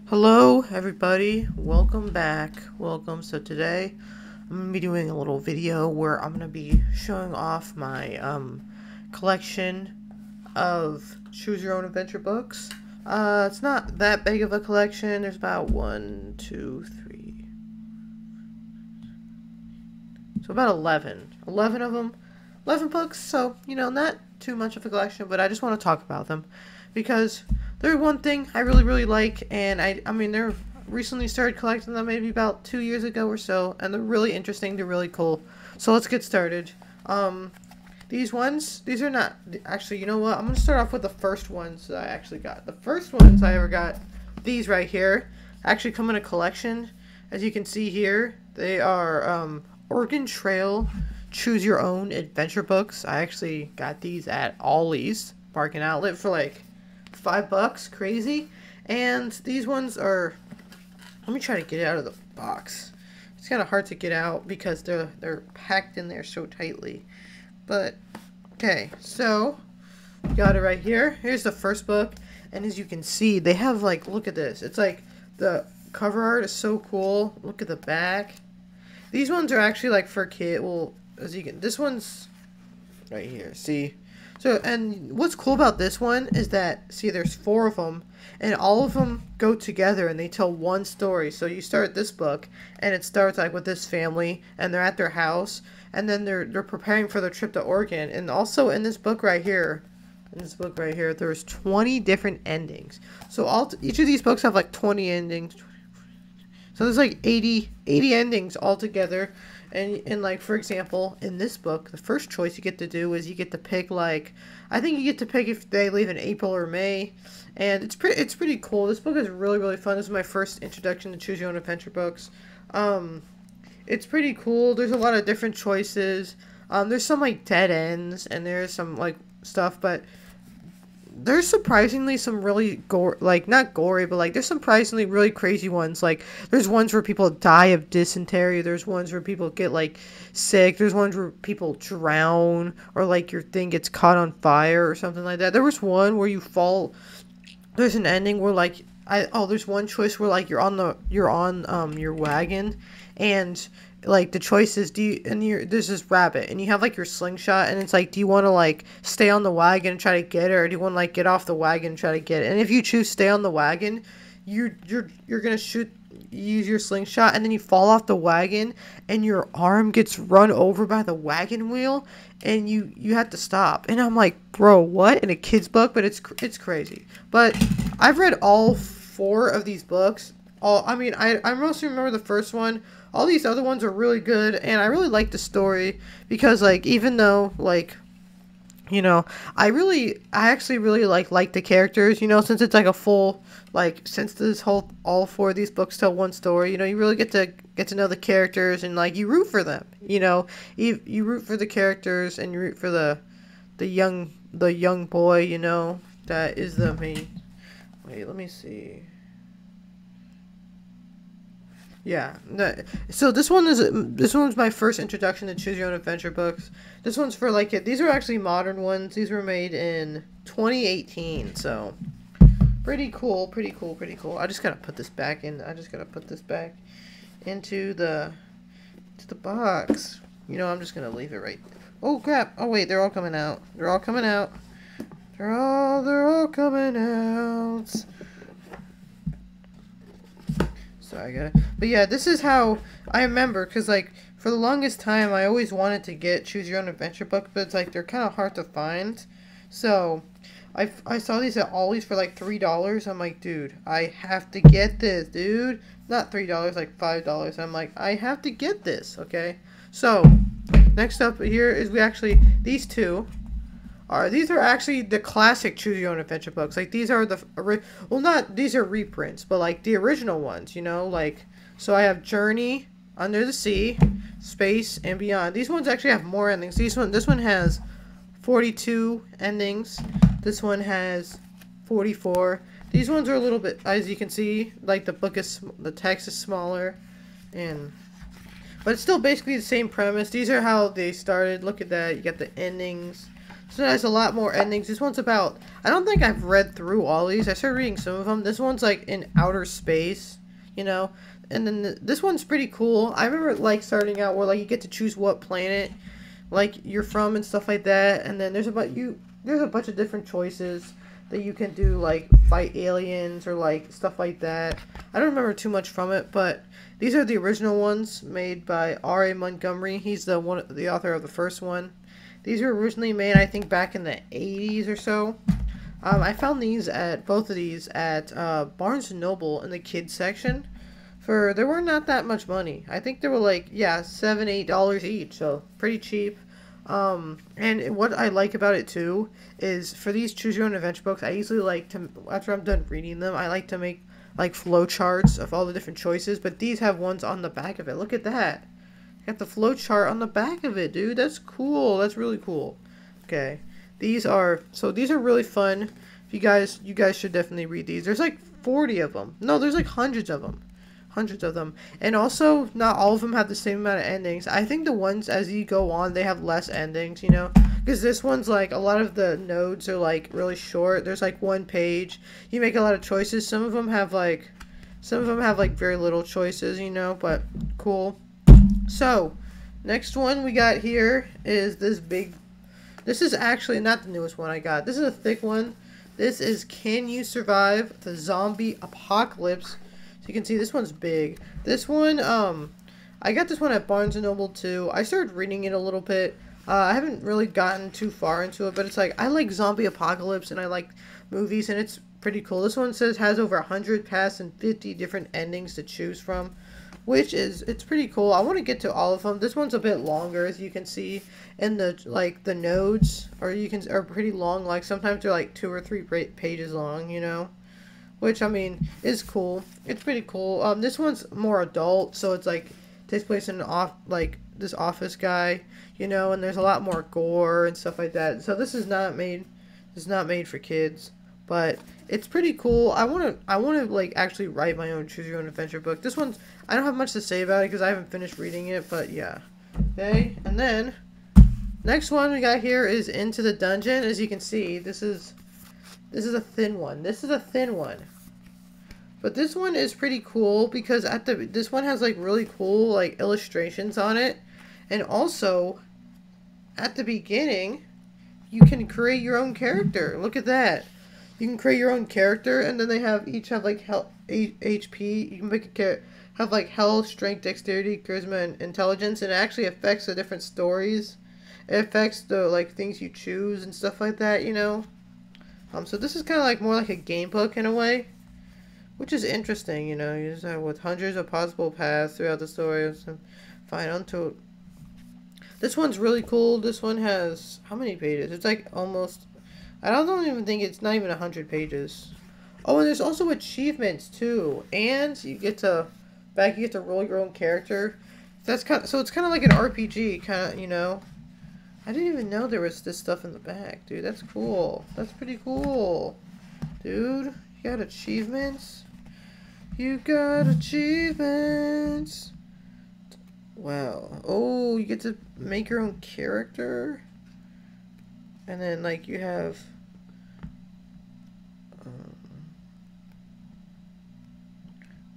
Hello everybody, welcome back. Welcome. So today I'm going to be doing a little video where I'm going to be showing off my collection of Choose Your Own Adventure books. It's not that big of a collection. There's about 1, 2, 3. So about 11. 11 of them. 11 books, so, not too much of a collection, but I just want to talk about them because they're one thing I really like, and I mean, they're recently started collecting them maybe about 2 years ago or so, and they're really interesting, they're really cool. So let's get started. These are not, actually, you know what, I'm going to start off with the first ones that I actually got. The first ones I ever got, these right here, actually come in a collection. As you can see here, they are, Oregon Trail Choose Your Own Adventure books. I actually got these at Ollie's Bargain Outlet for like $5, crazy. And these ones are, let me try to get it out of the box. It's kind of hard to get out because they're packed in there so tightly. But okay, so got it right here. Here's the first book, and as you can see, they have like, look at this. It's like the cover art is so cool. Look at the back. These ones are actually like for kid. Well, as you can, this one's right here. See. So, and what's cool about this one is that, see, there's 4 of them, and all of them go together, and they tell one story. So you start this book, and it starts, like, with this family, and they're at their house, and then they're preparing for their trip to Oregon. And also in this book right here, there's 20 different endings. So each of these books have, like, 20 endings. So there's, like, 80 endings altogether. And like, for example, in this book, the first choice you get to do is you get to pick, like, I think you get to pick if they leave in April or May, and it's pretty cool. This book is really fun. This is my first introduction to Choose Your Own Adventure books. It's pretty cool. There's a lot of different choices. There's some like dead ends, and there's some like stuff, but there's surprisingly some really not gory, but like there's surprisingly really crazy ones. Like there's ones where people die of dysentery. There's ones where people get like sick. There's ones where people drown, or like your thing gets caught on fire or something like that. There was one where you fall. There's an ending where like there's one choice where like you're on your wagon, and like the choice is, there's this rabbit, and you have like your slingshot, and it's like, do you want to like stay on the wagon and try to get it, or do you want to like get off the wagon and try to get it? And if you choose stay on the wagon, you're gonna use your slingshot, and then you fall off the wagon, and your arm gets run over by the wagon wheel, and you have to stop. And I'm like, bro, what? In a kid's book? But it's crazy. But I've read all 4 of these books. I mostly remember the first one. All these other ones are really good, and I really like the story because, like, even though, like, I actually really like the characters, since it's like a full, like, since all 4 of these books tell one story, you really get to know the characters, and, like, you root for them, you root for the characters, and you root for the young boy, that is the main. Wait, let me see. Yeah, so this one's my first introduction to Choose Your Own Adventure books. This one's for like these are actually modern ones. These were made in 2018, so pretty cool. I just gotta put this back in. Into the box. I'm just gonna leave it right. Oh crap! Oh wait, they're all coming out. They're all coming out. So but yeah, this is how I remember, because like for the longest time I always wanted to get Choose Your Own Adventure book, but it's like they're kind of hard to find. So I saw these at Ollie's for like $3. I'm like, dude, I have to get this, dude. Not $3, like $5. I'm like, I have to get this, okay? So next up here is these two. These are actually the classic Choose Your Own Adventure books. Like, these are these are reprints, but like the original ones, like, so I have Journey, Under the Sea, Space, and Beyond. These ones actually have more endings. This one has 42 endings. This one has 44. These ones are a little bit, as you can see, like the text is smaller, but it's still basically the same premise. These are how they started. Look at that. You got the endings. So it has a lot more endings. This one's about, I don't think I've read through all these. I started reading some of them. This one's like in outer space, you know. And then this one's pretty cool. I remember like starting out where like you get to choose what planet like you're from and stuff like that. And then there's a bunch of different choices that you can do, like fight aliens or like stuff like that. I don't remember too much from it, but these are the original ones made by R.A. Montgomery. He's the author of the first one. These were originally made, I think, back in the 80s or so. I found both of these at Barnes & Noble in the kids section. They were not that much money. I think they were like, yeah, $7, $8 each, so pretty cheap. And what I like about it too is for these choose your own adventure books, I usually like to, after I'm done reading them, I like to make like flow charts of all the different choices, but these have ones on the back of it. Look at that. Got the flow chart on the back of it, dude. That's cool. That's really cool. Okay. These are really fun. If you guys should definitely read these. There's like 40 of them. No, there's like hundreds of them. Hundreds of them. And also, not all of them have the same amount of endings. I think the ones as you go on, they have less endings, you know? Because this one's like, a lot of the nodes are like really short. There's like one page. You make a lot of choices. Some of them have like very little choices, you know? But cool. So, next one we got here is this is actually not the newest one I got. This is a thick one. This is Can You Survive the Zombie Apocalypse? So you can see this one's big. This one, I got this one at Barnes & Noble too. I started reading it a little bit. I haven't really gotten too far into it, but it's like, I like zombie apocalypse and I like movies and it's pretty cool. This one has over 100 paths and 50 different endings to choose from. It's pretty cool. I want to get to all of them. This one's a bit longer, as you can see, and the nodes are pretty long. Like sometimes they're like 2 or 3 pages long, you know, which I mean is cool. It's pretty cool. This one's more adult, so it's like takes place in this office guy, you know, and there's a lot more gore and stuff like that. So this is not made for kids. But it's pretty cool. I want to like actually write my own choose your own adventure book. This one's, I don't have much to say about it because I haven't finished reading it, but yeah. Okay, and then next one we got here is Into the Dungeon. As you can see, this is a thin one. This is a thin one. But this one is pretty cool because this one has like really cool like illustrations on it. And also at the beginning, you can create your own character. Look at that. You can create your own character, and then they each have like health, HP. You can make have like health, strength, dexterity, charisma, and intelligence, and it actually affects the different stories. It affects the like things you choose and stuff like that, you know. So this is kind of like more like a game book in a way, which is interesting, you know. You just have with hundreds of possible paths throughout the story, and find untold. This one's really cool. This one has how many pages? It's like almost. I don't even think it's not even 100 pages. Oh, and there's also achievements too, and you get to roll your own character. It's kind of like an RPG, kind of, you know. I didn't even know there was this stuff in the back, dude. That's cool. That's pretty cool, dude. You got achievements. You got achievements. Wow. Oh, you get to make your own character. And then, like, you have...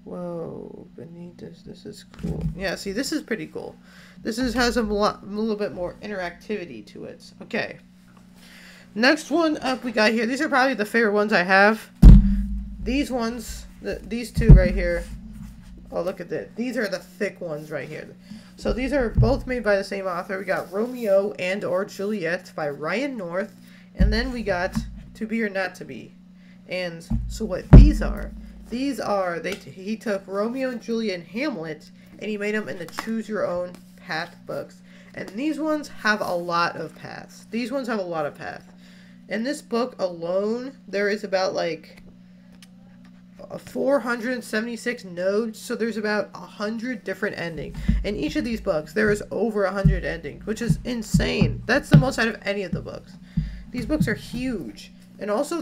whoa, beneath this is cool. Yeah, see, this is pretty cool. This has a little bit more interactivity to it. Okay. Next one up we got here. These are probably the favorite ones I have. These ones, these two right here. Oh, look at this. These are the thick ones right here. So these are both made by the same author. We got Romeo and or Juliet by Ryan North. And then we got To Be or Not to Be. And so what these are he took Romeo and Juliet and Hamlet and he made them into choose your own path books. And these ones have a lot of paths. These ones have a lot of paths. In this book alone, there is about like 476 nodes, so there's about 100 different endings. In each of these books, there is over 100 endings, which is insane. That's the most out of any of the books. These books are huge. And also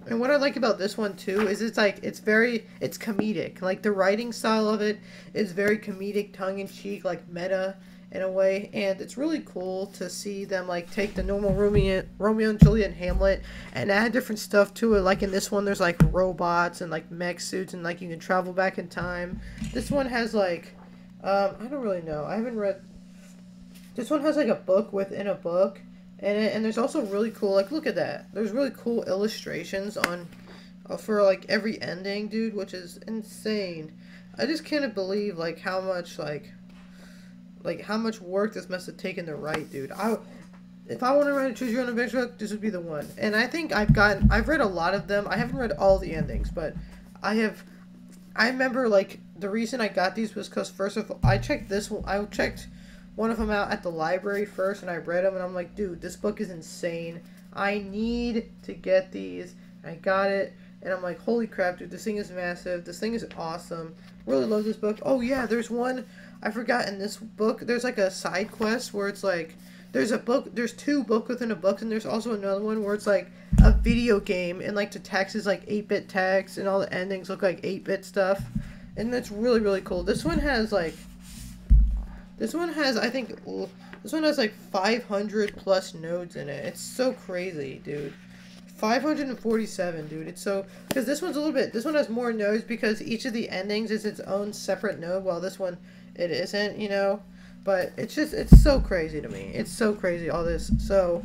and what I like about this one too is it's comedic. Like the writing style of it is very comedic, tongue-in-cheek, like meta. in a way, and it's really cool to see them like take the normal Romeo and Juliet and Hamlet and add different stuff to it. Like in this one, there's like robots and like mech suits, and like you can travel back in time. This one has like, I don't really know. I haven't read. This one has like a book within a book, and there's also really cool. Like look at that. There's really cool illustrations on, for like every ending, dude, which is insane. I just can't believe like how much like how much work this must have taken to write, dude. If I want to write a choose your own adventure book, this would be the one. And I think I've read a lot of them. I haven't read all the endings, but I remember like the reason I got these was because first of all, I checked one of them out at the library first, and I read them, and I'm like, dude, this book is insane. I need to get these. I got it, and I'm like, holy crap, dude, this thing is massive. This thing is awesome. Really love this book. Oh yeah, there's one I forgot in this book. There's like a side quest where it's like there's two book within a book, and there's also another one where it's like a video game, and like the text is like 8-bit text, and all the endings look like 8-bit stuff, and that's really really cool. This one has like like 500 plus nodes in it. It's so crazy, dude. 547, dude. It's so, because this one has more nodes because each of the endings is its own separate node, while this one it isn't, you know. But it's so crazy to me. It's so crazy, all this. So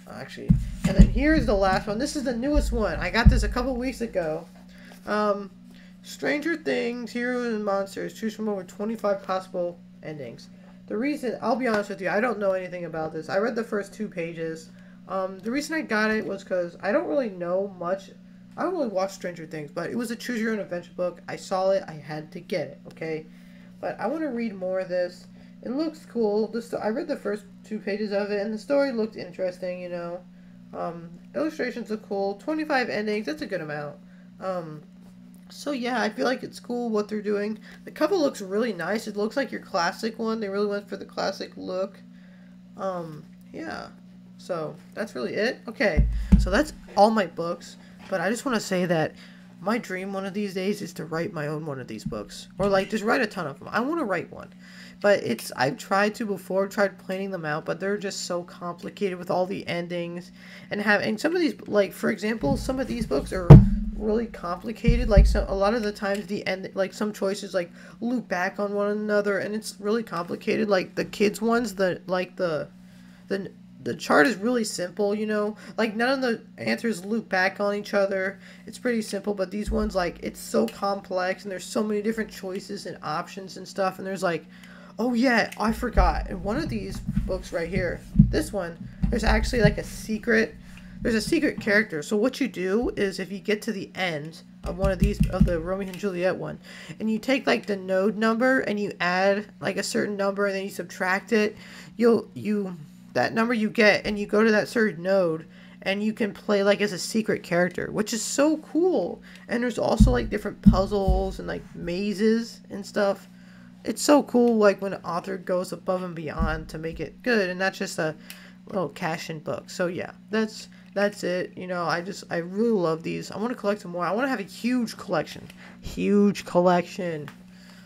actually, and then here's the last one. This is the newest one. I got this a couple weeks ago. Stranger Things, Heroes and Monsters. Choose from over 25 possible endings. The reason, I'll be honest with you, I don't know anything about this. I read the first 2 pages. The reason I got it was because I don't really know much. I don't really watch Stranger Things, but it was a choose your own adventure book. I saw it. I had to get it, okay? But I want to read more of this. It looks cool. I read the first 2 pages of it, and the story looked interesting, you know. Illustrations are cool. 25 endings, that's a good amount. So yeah, I feel like it's cool what they're doing. The cover looks really nice. It looks like your classic one. They really went for the classic look. Yeah. So that's really it. Okay, so that's all my books. But I just want to say that my dream one of these days is to write my own one of these books, or like just write a ton of them. I want to write one, but I've tried to before, tried planning them out, but they're just so complicated with all the endings and some of these, like for example, some of these books are really complicated. Like a lot of the times the end, like some choices like loop back on one another, and it's really complicated. Like the kids ones, the chart is really simple, you know, like none of the answers loop back on each other. It's pretty simple, but these ones, like, it's so complex, and there's so many different choices and options and stuff, and there's like, oh yeah, I forgot, in one of these books right here, this one, there's actually like there's a secret character. So what you do is, if you get to the end of one of these, of the Romeo and Juliet one, and you take like the node number and you add like a certain number and then you subtract it, that number you get, and you go to that certain node, and you can play like as a secret character, which is so cool. And there's also like different puzzles and like mazes and stuff. It's so cool, like when an author goes above and beyond to make it good, and not just a little cash-in book. So yeah, that's it. You know, I really love these. I want to collect some more. I want to have a huge collection.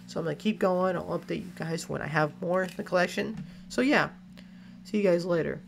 So I'm gonna keep going. I'll update you guys when I have more in the collection. So yeah. See you guys later.